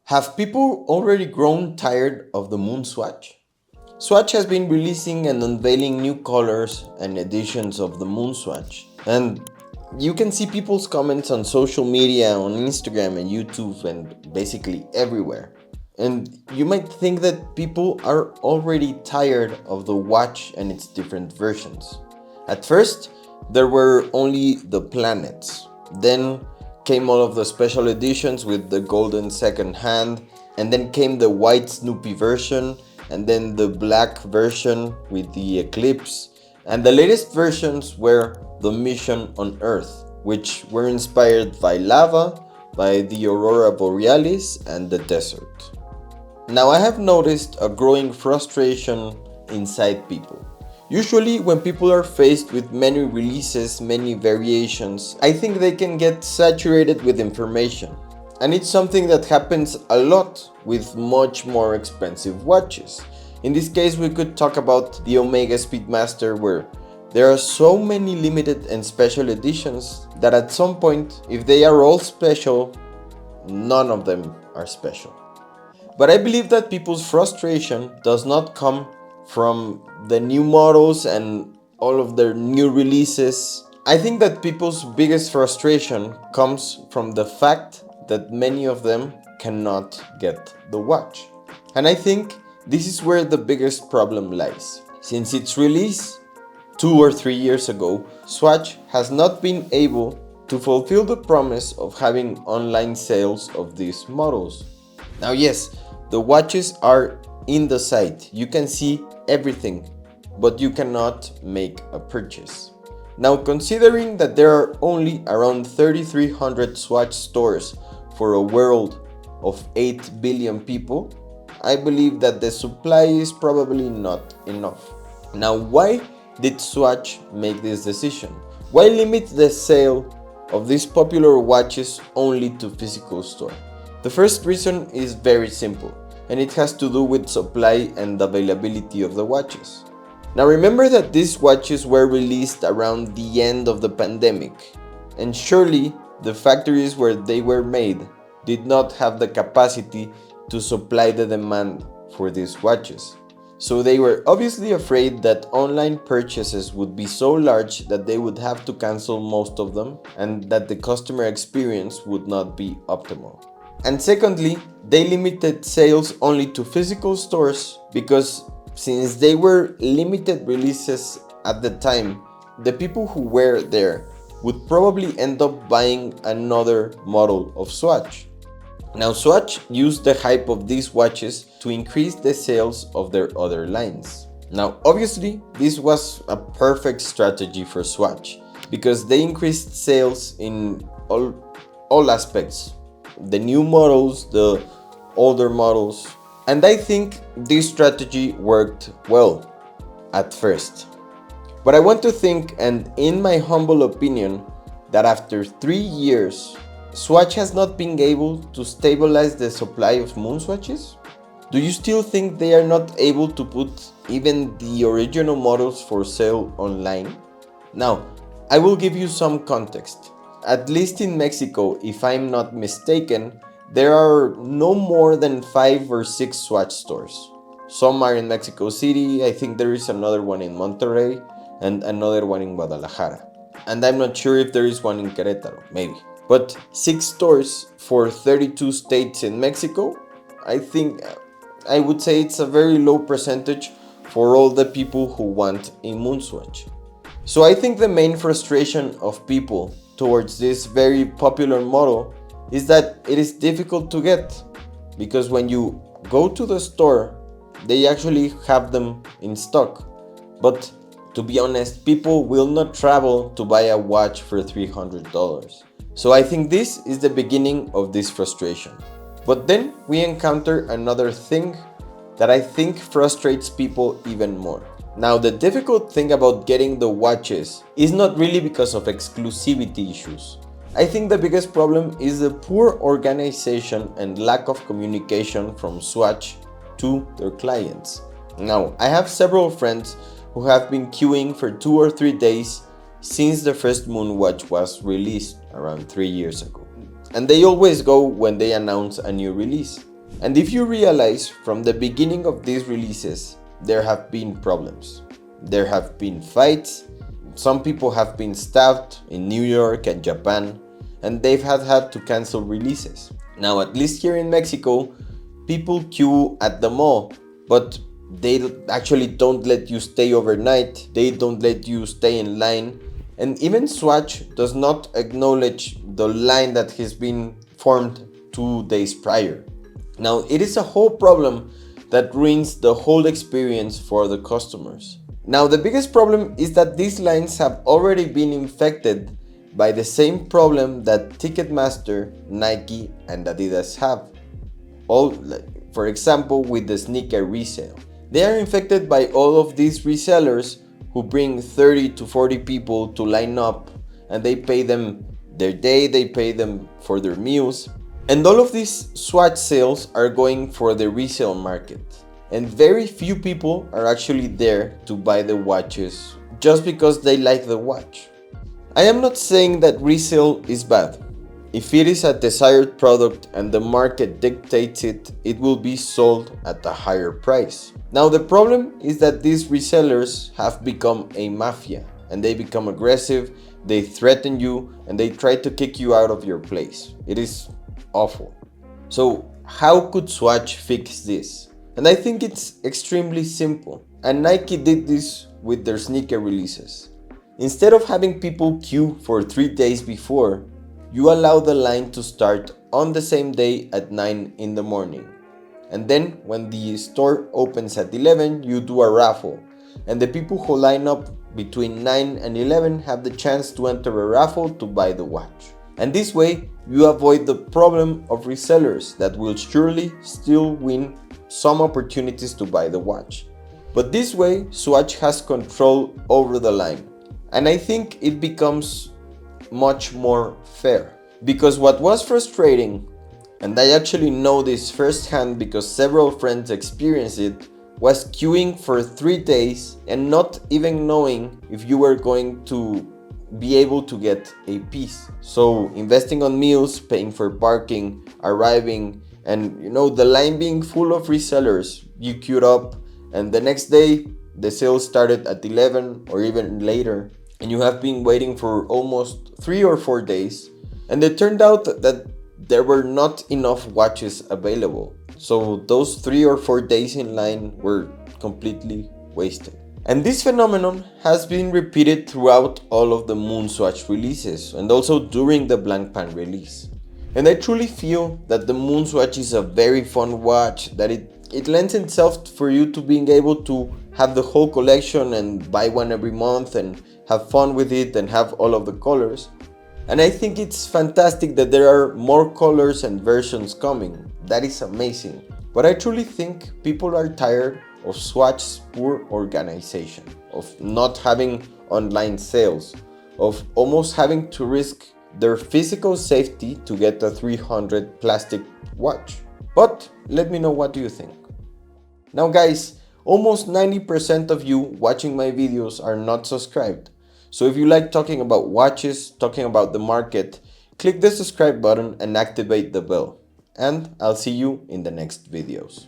Have people already grown tired of the Moonswatch? Swatch has been releasing and unveiling new colors and editions of the Moonswatch, and you can see people's comments on social media, on Instagram and YouTube, and basically everywhere. And you might think that people are already tired of the watch and its different versions. At first, there were only the planets. Then came all of the special editions with the golden second hand, and then came the white Snoopy version, and then the black version with the eclipse, and the latest versions were the mission on Earth, which were inspired by lava, by the aurora borealis and the desert. Now I have noticed a growing frustration inside people. Usually when people are faced with many releases, many variations, I think they can get saturated with information. And it's something that happens a lot with much more expensive watches. In this case we could talk about the Omega Speedmaster, where there are so many limited and special editions that at some point, if they are all special, none of them are special. But I believe that people's frustration does not come from the new models and all of their new releases. I think that people's biggest frustration comes from the fact that many of them cannot get the watch. And I think this is where the biggest problem lies. Since its release 2 or 3 years ago, Swatch has not been able to fulfill the promise of having online sales of these models. Now yes, the watches are in the site, you can see everything, but you cannot make a purchase. Now, considering that there are only around 3,300 Swatch stores for a world of 8 billion people, I believe that the supply is probably not enough. Now, why did Swatch make this decision? Why limit the sale of these popular watches only to physical store? The first reason is very simple, and it has to do with supply and availability of the watches. Now remember that these watches were released around the end of the pandemic, and surely the factories where they were made did not have the capacity to supply the demand for these watches. So they were obviously afraid that online purchases would be so large that they would have to cancel most of them and that the customer experience would not be optimal. And secondly, they limited sales only to physical stores because since they were limited releases at the time, the people who were there would probably end up buying another model of Swatch. Now Swatch used the hype of these watches to increase the sales of their other lines. Now obviously this was a perfect strategy for Swatch because they increased sales in all aspects. The new models, the older models, and I think this strategy worked well at first. But I want to think, and in my humble opinion, that after 3 years, Swatch has not been able to stabilize the supply of Moonswatches? Do you still think they are not able to put even the original models for sale online? Now, I will give you some context. At least in Mexico, if I'm not mistaken, there are no more than 5 or 6 Swatch stores. Some are in Mexico City, I think there is another one in Monterrey, and another one in Guadalajara. And I'm not sure if there is one in Querétaro, maybe. But 6 stores for 32 states in Mexico, I would say it's a very low percentage for all the people who want a Moonswatch. So I think the main frustration of people towards this very popular model is that it is difficult to get, because when you go to the store, they actually have them in stock. But to be honest, people will not travel to buy a watch for $300. So I think this is the beginning of this frustration. But then we encounter another thing that I think frustrates people even more. Now, the difficult thing about getting the watches is not really because of exclusivity issues. I think the biggest problem is the poor organization and lack of communication from Swatch to their clients. Now, I have several friends who have been queuing for 2 or 3 days since the first Moonwatch was released around 3 years ago. And they always go when they announce a new release. And if you realize, from the beginning of these releases, there have been problems. There have been fights, some people have been stabbed in New York and Japan, and they've had to cancel releases. Now, at least here in Mexico, people queue at the mall, but they actually don't let you stay overnight, they don't let you stay in line, and even Swatch does not acknowledge the line that has been formed 2 days prior. Now, it is a whole problem that ruins the whole experience for the customers. Now, the biggest problem is that these lines have already been infected by the same problem that Ticketmaster, Nike, and Adidas have. For example, with the sneaker resale. They are infected by all of these resellers who bring 30 to 40 people to line up, and they pay them their day, they pay them for their meals. And all of these Swatch sales are going for the resale market. And very few people are actually there to buy the watches just because they like the watch. I am not saying that resale is bad. If it is a desired product and the market dictates it, it will be sold at a higher price. Now, the problem is that these resellers have become a mafia, and they become aggressive, they threaten you, and they try to kick you out of your place. It is awful. So how could Swatch fix this? And I think it's extremely simple. And Nike did this with their sneaker releases. Instead of having people queue for 3 days before, you allow the line to start on the same day at 9 in the morning. And then when the store opens at 11, you do a raffle. And the people who line up between 9 and 11 have the chance to enter a raffle to buy the watch. And this way, you avoid the problem of resellers that will surely still win some opportunities to buy the watch. But this way, Swatch has control over the line. And I think it becomes much more fair. Because what was frustrating, and I actually know this firsthand because several friends experienced it, was queuing for 3 days and not even knowing if you were going to be able to get a piece. So investing on meals, paying for parking, arriving, and the line being full of resellers, you queued up, and the next day the sale started at 11 or even later, and you have been waiting for almost 3 or 4 days, and it turned out that there were not enough watches available. So those 3 or 4 days in line were completely wasted. And this phenomenon has been repeated throughout all of the Moonswatch releases and also during the Blank Pan release. And I truly feel that the Moonswatch is a very fun watch, that it lends itself for you to being able to have the whole collection and buy one every month and have fun with it and have all of the colors. And I think it's fantastic that there are more colors and versions coming. That is amazing. But I truly think people are tired of Swatch's poor organization, of not having online sales, of almost having to risk their physical safety to get a 300 plastic watch. But let me know what you think. Now guys, almost 90% of you watching my videos are not subscribed. So if you like talking about watches, talking about the market, click the subscribe button and activate the bell. And I'll see you in the next videos.